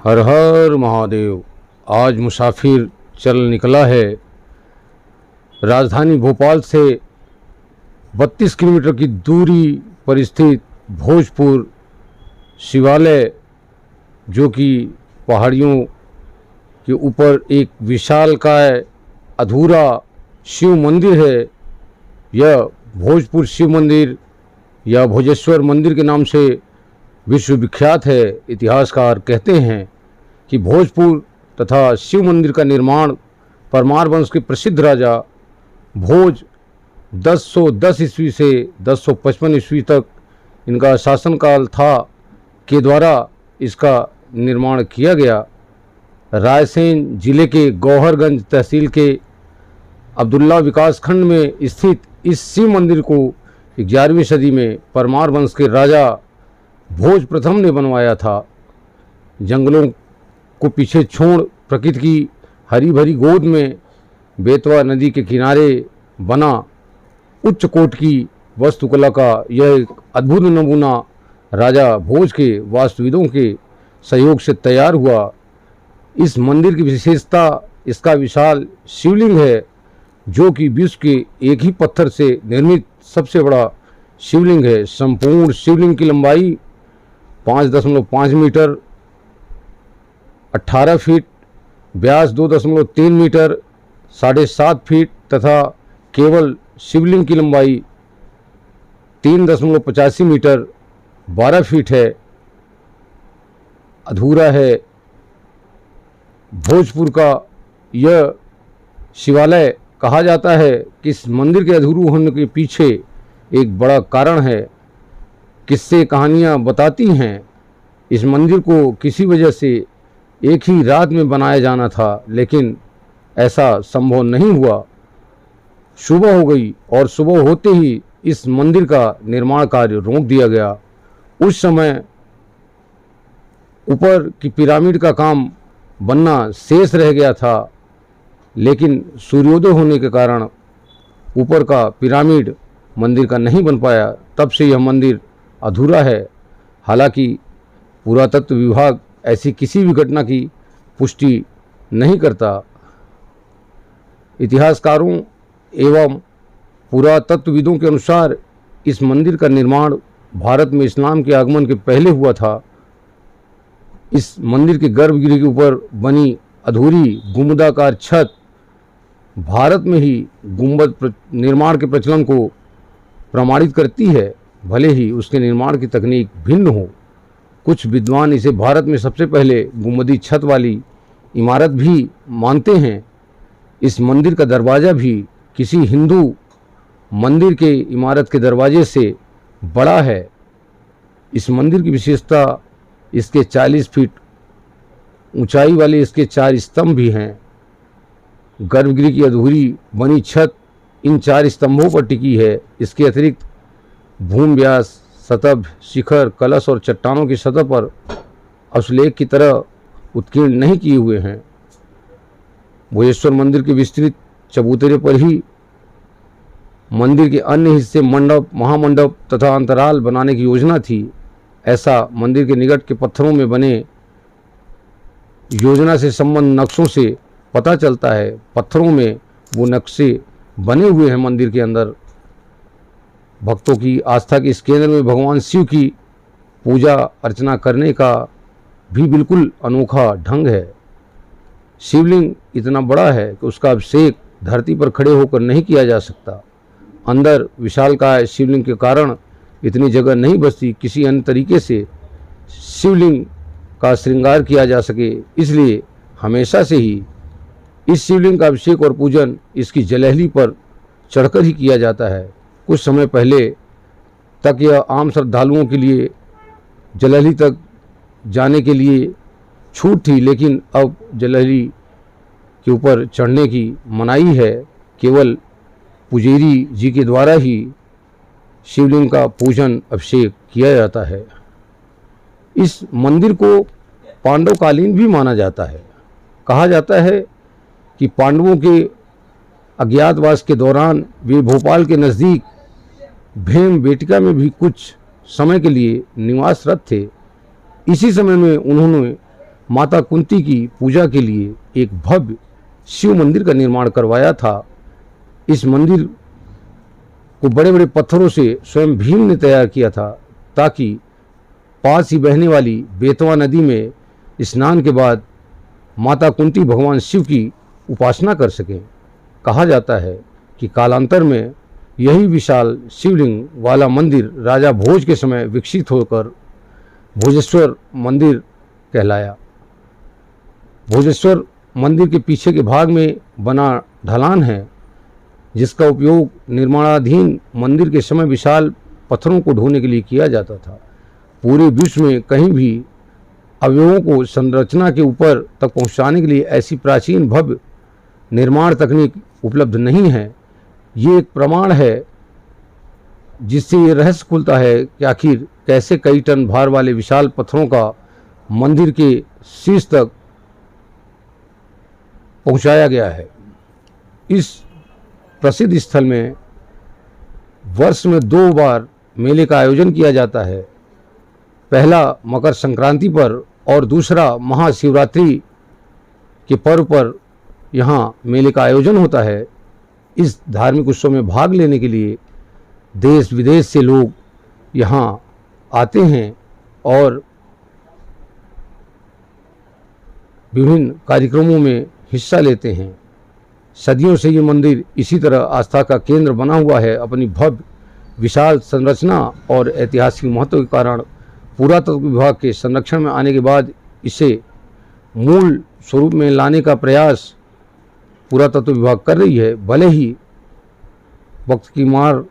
हर हर महादेव। आज मुसाफिर चल निकला है राजधानी भोपाल से 32 किलोमीटर की दूरी पर स्थित भोजपुर शिवालय, जो कि पहाड़ियों के ऊपर एक विशालकाय अधूरा शिव मंदिर है। यह भोजपुर शिव मंदिर या भोजेश्वर मंदिर के नाम से विश्व विख्यात है। इतिहासकार कहते हैं कि भोजपुर तथा शिव मंदिर का निर्माण परमार वंश के प्रसिद्ध राजा भोज 1010 ईस्वी से 1055 ईस्वी तक इनका शासनकाल था के द्वारा इसका निर्माण किया गया। रायसेन जिले के गौहरगंज तहसील के अब्दुल्ला विकास खंड में स्थित इस शिव मंदिर को 11वीं सदी में परमार वंश के राजा भोज प्रथम ने बनवाया था। जंगलों को पीछे छोड़ प्रकृति की हरी भरी गोद में बेतवा नदी के किनारे बना उच्च कोट की वास्तुकला का यह एक अद्भुत नमूना राजा भोज के वास्तुविदों के सहयोग से तैयार हुआ। इस मंदिर की विशेषता इसका विशाल शिवलिंग है, जो कि विश्व के एक ही पत्थर से निर्मित सबसे बड़ा शिवलिंग है। संपूर्ण शिवलिंग की लंबाई 5.5 मीटर, 18 फीट, व्यास 2.3 मीटर, 7.5 फीट तथा केवल शिवलिंग की लंबाई 3.85 मीटर 12 फीट है। अधूरा है। भोजपुर का यह शिवालय कहा जाता है कि इस मंदिर के अधूरे होने के पीछे एक बड़ा कारण है। किस्से कहानियाँ बताती हैं इस मंदिर को किसी वजह से एक ही रात में बनाया जाना था, लेकिन ऐसा संभव नहीं हुआ। सुबह हो गई और सुबह होते ही इस मंदिर का निर्माण कार्य रोक दिया गया। उस समय ऊपर की पिरामिड का काम बनना शेष रह गया था, लेकिन सूर्योदय होने के कारण ऊपर का पिरामिड मंदिर का नहीं बन पाया। तब से यह मंदिर अधूरा है। हालांकि पुरातत्व विभाग ऐसी किसी भी घटना की पुष्टि नहीं करता। इतिहासकारों एवं पुरातत्वविदों के अनुसार इस मंदिर का निर्माण भारत में इस्लाम के आगमन के पहले हुआ था। इस मंदिर के गर्भगृह के ऊपर बनी अधूरी गुंबदाकार छत भारत में ही गुंबद निर्माण के प्रचलन को प्रमाणित करती है, भले ही उसके निर्माण की तकनीक भिन्न हो। कुछ विद्वान इसे भारत में सबसे पहले गुंबदी छत वाली इमारत भी मानते हैं। इस मंदिर का दरवाज़ा भी किसी हिंदू मंदिर के इमारत के दरवाजे से बड़ा है। इस मंदिर की विशेषता इसके 40 फीट ऊंचाई वाले इसके 4 स्तंभ भी हैं। गर्भगृह की अधूरी बनी छत इन 4 स्तंभों पर टिकी है। इसके अतिरिक्त भूमि व्यास, सतभ, शिखर, कलश और चट्टानों की सतह पर अश्वलेख की तरह उत्कीर्ण नहीं किए हुए हैं। भोजेश्वर मंदिर के विस्तृत चबूतरे पर ही मंदिर के अन्य हिस्से मंडप, महामंडप तथा अंतराल बनाने की योजना थी। ऐसा मंदिर के निकट के पत्थरों में बने योजना से संबंध नक्शों से पता चलता है। पत्थरों में वो नक्शे बने हुए हैं। मंदिर के अंदर भक्तों की आस्था के इस केंद्र में भगवान शिव की पूजा अर्चना करने का भी बिल्कुल अनोखा ढंग है। शिवलिंग इतना बड़ा है कि उसका अभिषेक धरती पर खड़े होकर नहीं किया जा सकता। अंदर विशालकाय शिवलिंग के कारण इतनी जगह नहीं बचती किसी अन्य तरीके से शिवलिंग का श्रृंगार किया जा सके। इसलिए हमेशा से ही इस शिवलिंग का अभिषेक और पूजन इसकी जलहली पर चढ़कर ही किया जाता है। कुछ समय पहले तक यह आम श्रद्धालुओं के लिए जलहली तक जाने के लिए छूट थी, लेकिन अब जलहली के ऊपर चढ़ने की मनाही है। केवल पुजारी जी के द्वारा ही शिवलिंग का पूजन अभिषेक किया जाता है। इस मंदिर को पांडवकालीन भी माना जाता है। कहा जाता है कि पांडवों के अज्ञातवास के दौरान वे भोपाल के नज़दीक भेम बेटिका में भी कुछ समय के लिए निवासरत थे। इसी समय में उन्होंने माता कुंती की पूजा के लिए एक भव्य शिव मंदिर का निर्माण करवाया था। इस मंदिर को बड़े बड़े पत्थरों से स्वयं भीम ने तैयार किया था ताकि पास ही बहने वाली बेतवा नदी में स्नान के बाद माता कुंती भगवान शिव की उपासना कर सकें। कहा जाता है कि कालांतर में यही विशाल शिवलिंग वाला मंदिर राजा भोज के समय विकसित होकर भोजेश्वर मंदिर कहलाया। भोजेश्वर मंदिर के पीछे के भाग में बना ढलान है जिसका उपयोग निर्माणाधीन मंदिर के समय विशाल पत्थरों को ढोने के लिए किया जाता था। पूरे विश्व में कहीं भी अवयवों को संरचना के ऊपर तक पहुंचाने के लिए ऐसी प्राचीन भव्य निर्माण तकनीक उपलब्ध नहीं है। ये एक प्रमाण है जिससे ये रहस्य खुलता है कि आखिर कैसे कई टन भार वाले विशाल पत्थरों का मंदिर के शीर्ष तक पहुंचाया गया है। इस प्रसिद्ध स्थल में वर्ष में 2 बार मेले का आयोजन किया जाता है। पहला मकर संक्रांति पर और दूसरा महाशिवरात्रि के पर्व पर यहाँ मेले का आयोजन होता है। इस धार्मिक उत्सव में भाग लेने के लिए देश विदेश से लोग यहाँ आते हैं और विभिन्न कार्यक्रमों में हिस्सा लेते हैं। सदियों से ये मंदिर इसी तरह आस्था का केंद्र बना हुआ है। अपनी भव्य विशाल संरचना और ऐतिहासिक महत्व के कारण पुरातत्व विभाग के संरक्षण में आने के बाद इसे मूल स्वरूप में लाने का प्रयास पुरातत्व विभाग कर रही है। भले ही वक्त की मार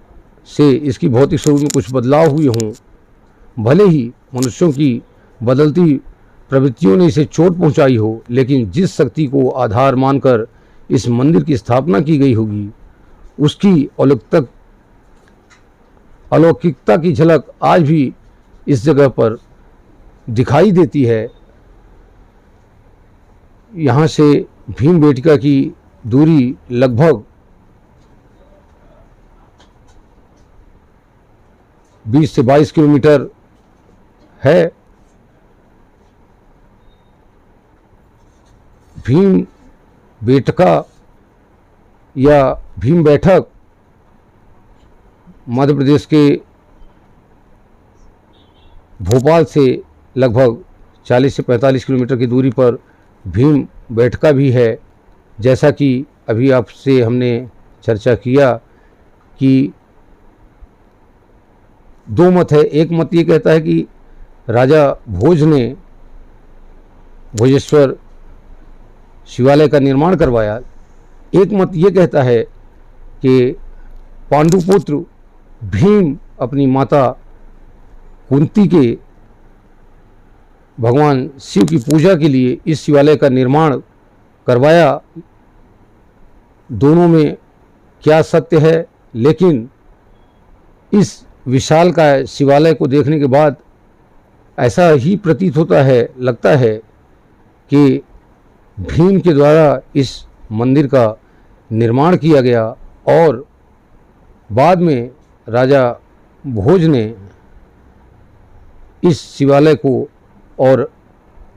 से इसकी भौतिक स्वरूप में कुछ बदलाव हुए हों, भले ही मनुष्यों की बदलती प्रवृत्तियों ने इसे चोट पहुंचाई हो, लेकिन जिस शक्ति को आधार मानकर इस मंदिर की स्थापना की गई होगी उसकी अलौकिकता की झलक आज भी इस जगह पर दिखाई देती है। यहाँ से भीमबेटका की दूरी लगभग 20 से 22 किलोमीटर है। भीमबेटका या भीम बैठक मध्य प्रदेश के भोपाल से लगभग 40 से 45 किलोमीटर की दूरी पर भीमबेटका भी है। जैसा कि अभी आपसे हमने चर्चा किया कि 2 मत है। एक मत ये कहता है कि राजा भोज ने भोजेश्वर शिवालय का निर्माण करवाया। एक मत ये कहता है कि पांडुपुत्र भीम अपनी माता कुंती के भगवान शिव की पूजा के लिए इस शिवालय का निर्माण करवाया। दोनों में क्या सत्य है, लेकिन इस विशाल का शिवालय को देखने के बाद ऐसा ही प्रतीत होता है, लगता है कि भीम के द्वारा इस मंदिर का निर्माण किया गया और बाद में राजा भोज ने इस शिवालय को और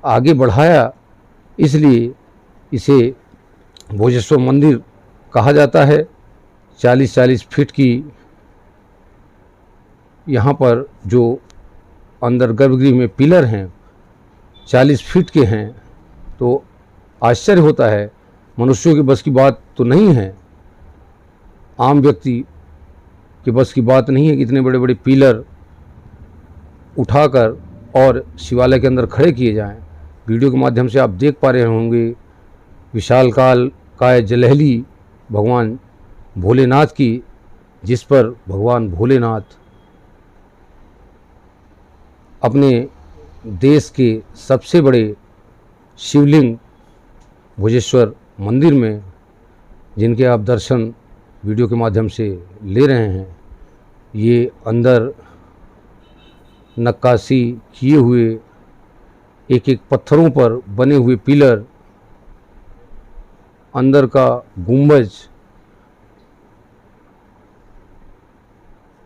आगे बढ़ाया, इसलिए इसे भोजेश्वर मंदिर कहा जाता है। 40-40 फीट की यहाँ पर जो अंदर गर्भगृह में पिलर हैं 40 फीट के हैं, तो आश्चर्य होता है। मनुष्यों के बस की बात तो नहीं है, आम व्यक्ति के बस की बात नहीं है कि इतने बड़े बड़े पिलर उठाकर और शिवालय के अंदर खड़े किए जाएं। वीडियो के माध्यम से आप देख पा रहे होंगे विशालकाय काय जलहली भगवान भोलेनाथ की, जिस पर भगवान भोलेनाथ अपने देश के सबसे बड़े शिवलिंग भोजेश्वर मंदिर में, जिनके आप दर्शन वीडियो के माध्यम से ले रहे हैं, ये अंदर नक्काशी किए हुए एक एक पत्थरों पर बने हुए पिलर, अंदर का गुंबज,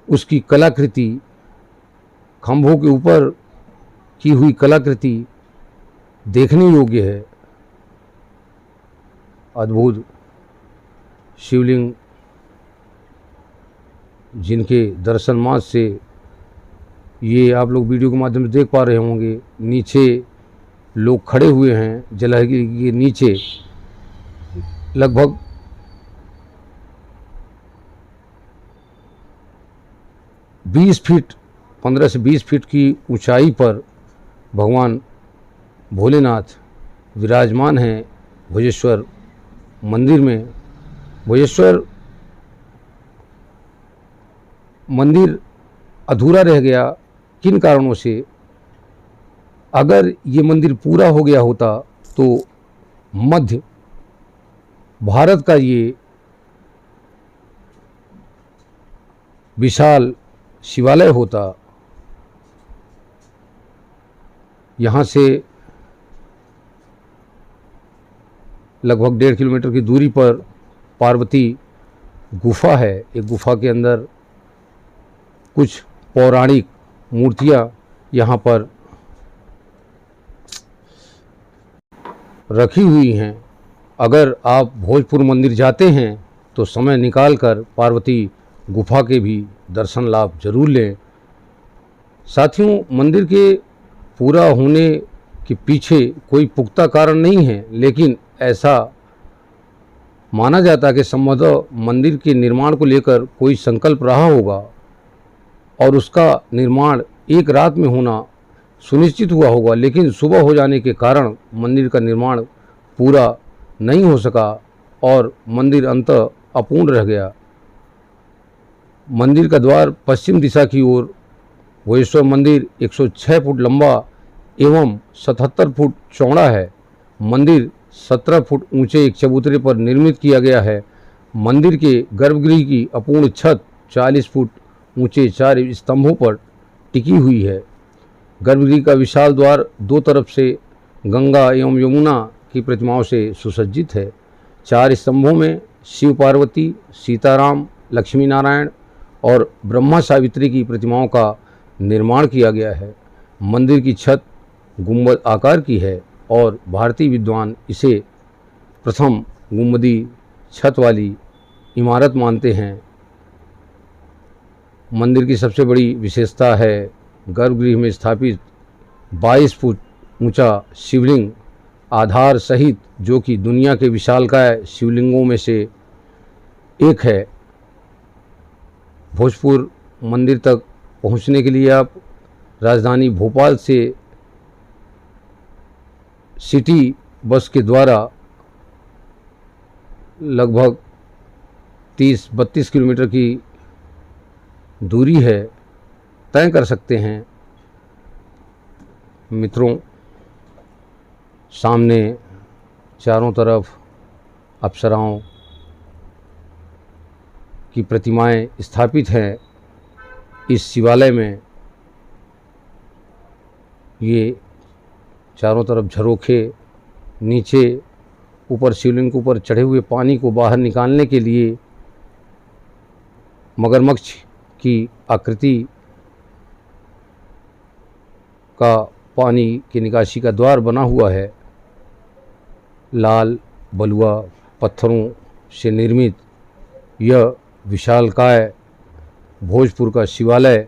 उसकी कलाकृति, खंभों के ऊपर की हुई कलाकृति, देखने योग्य है। अद्भुत शिवलिंग जिनके दर्शन मात्र से ये आप लोग वीडियो के माध्यम से देख पा रहे होंगे, नीचे लोग खड़े हुए हैं जलहरी के नीचे। लगभग 20 फीट 15 से 20 फीट की ऊंचाई पर भगवान भोलेनाथ विराजमान हैं भोजेश्वर मंदिर में। भोजेश्वर मंदिर अधूरा रह गया किन कारणों से? अगर ये मंदिर पूरा हो गया होता तो मध्य भारत का ये विशाल शिवालय होता। यहाँ से लगभग 1.5 किलोमीटर की दूरी पर पार्वती गुफा है। एक गुफा के अंदर कुछ पौराणिक मूर्तियाँ यहाँ पर रखी हुई हैं। अगर आप भोजपुर मंदिर जाते हैं तो समय निकालकर पार्वती गुफा के भी दर्शन लाभ जरूर लें। साथियों, मंदिर के पूरा होने के पीछे कोई पुख्ता कारण नहीं है, लेकिन ऐसा माना जाता है कि संभवतः मंदिर के निर्माण को लेकर कोई संकल्प रहा होगा और उसका निर्माण एक रात में होना सुनिश्चित हुआ होगा, लेकिन सुबह हो जाने के कारण मंदिर का निर्माण पूरा नहीं हो सका और मंदिर अंततः अपूर्ण रह गया। मंदिर का द्वार पश्चिम दिशा की ओर। भोजेश्वर मंदिर 106 फुट लंबा एवं 77 फुट चौड़ा है। मंदिर 17 फुट ऊंचे एक चबूतरे पर निर्मित किया गया है। मंदिर के गर्भगृह की अपूर्ण छत 40 फुट ऊंचे 4 स्तंभों पर टिकी हुई है। गर्भगृह का विशाल द्वार दो तरफ से गंगा एवं यमुना की प्रतिमाओं से सुसज्जित है। 4 स्तंभों में शिव पार्वती, सीताराम, लक्ष्मी नारायण और ब्रह्मा सावित्री की प्रतिमाओं का निर्माण किया गया है। मंदिर की छत गुंबद आकार की है और भारतीय विद्वान इसे प्रथम गुंबदी छत वाली इमारत मानते हैं। मंदिर की सबसे बड़ी विशेषता है गर्भगृह में स्थापित 22 फुट ऊंचा शिवलिंग आधार सहित, जो कि दुनिया के विशालकाय शिवलिंगों में से एक है। भोजपुर मंदिर तक पहुंचने के लिए आप राजधानी भोपाल से सिटी बस के द्वारा लगभग 30-32 किलोमीटर की दूरी है तय कर सकते हैं। मित्रों, सामने चारों तरफ अप्सराओं की प्रतिमाएं स्थापित हैं। इस शिवालय में ये चारों तरफ झरोखे, नीचे ऊपर शिवलिंग के ऊपर चढ़े हुए पानी को बाहर निकालने के लिए मगरमच्छ की आकृति का पानी की निकासी का द्वार बना हुआ है। लाल बलुआ पत्थरों से निर्मित यह विशालकाय भोजपुर का शिवालय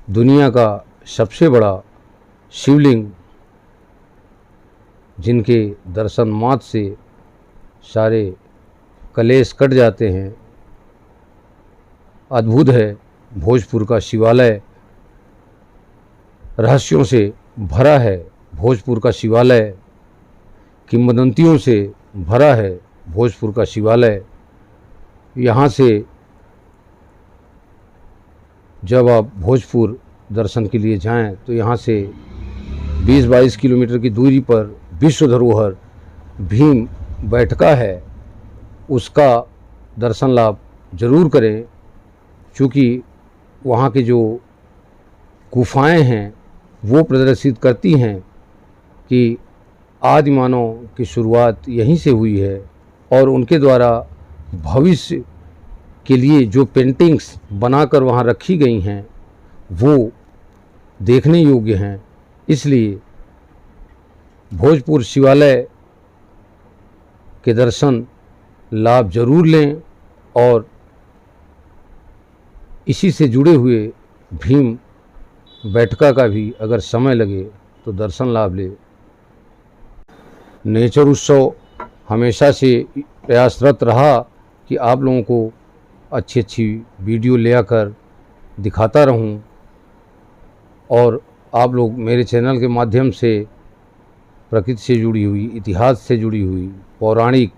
दुनिया का सबसे बड़ा शिवलिंग, जिनके दर्शन मात्र से सारे कलेश कट जाते हैं। अद्भुत है भोजपुर का शिवालय, रहस्यों से भरा है भोजपुर का शिवालय, किंवदंतियों से भरा है भोजपुर का शिवालय। यहाँ से जब आप भोजपुर दर्शन के लिए जाएं तो यहाँ से 20-22 किलोमीटर की दूरी पर विश्व धरोहर भीम बैठका है, उसका दर्शन लाभ जरूर करें, क्योंकि वहाँ की जो गुफाएं हैं वो प्रदर्शित करती हैं कि आदि मानव की शुरुआत यहीं से हुई है और उनके द्वारा भविष्य के लिए जो पेंटिंग्स बनाकर वहाँ रखी गई हैं वो देखने योग्य हैं। इसलिए भोजपुर शिवालय के दर्शन लाभ जरूर लें और इसी से जुड़े हुए भीम बैठका का भी अगर समय लगे तो दर्शन लाभ ले। नेचर उत्सव हमेशा से प्रयासरत रहा कि आप लोगों को अच्छी अच्छी वीडियो ले आकर दिखाता रहूं और आप लोग मेरे चैनल के माध्यम से प्रकृति से जुड़ी हुई, इतिहास से जुड़ी हुई, पौराणिक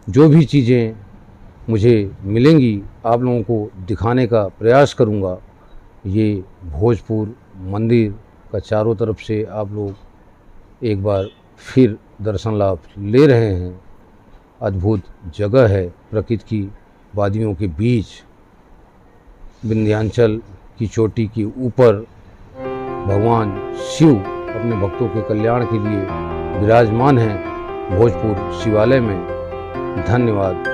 जो भी चीज़ें मुझे मिलेंगी आप लोगों को दिखाने का प्रयास करूंगा। ये भोजपुर मंदिर का चारों तरफ से आप लोग एक बार फिर दर्शन लाभ ले रहे हैं। अद्भुत जगह है, प्रकृति की वादियों के बीच, विंध्याचल की चोटी के ऊपर भगवान शिव अपने भक्तों के कल्याण के लिए विराजमान हैं भोजपुर शिवालय में। धन्यवाद।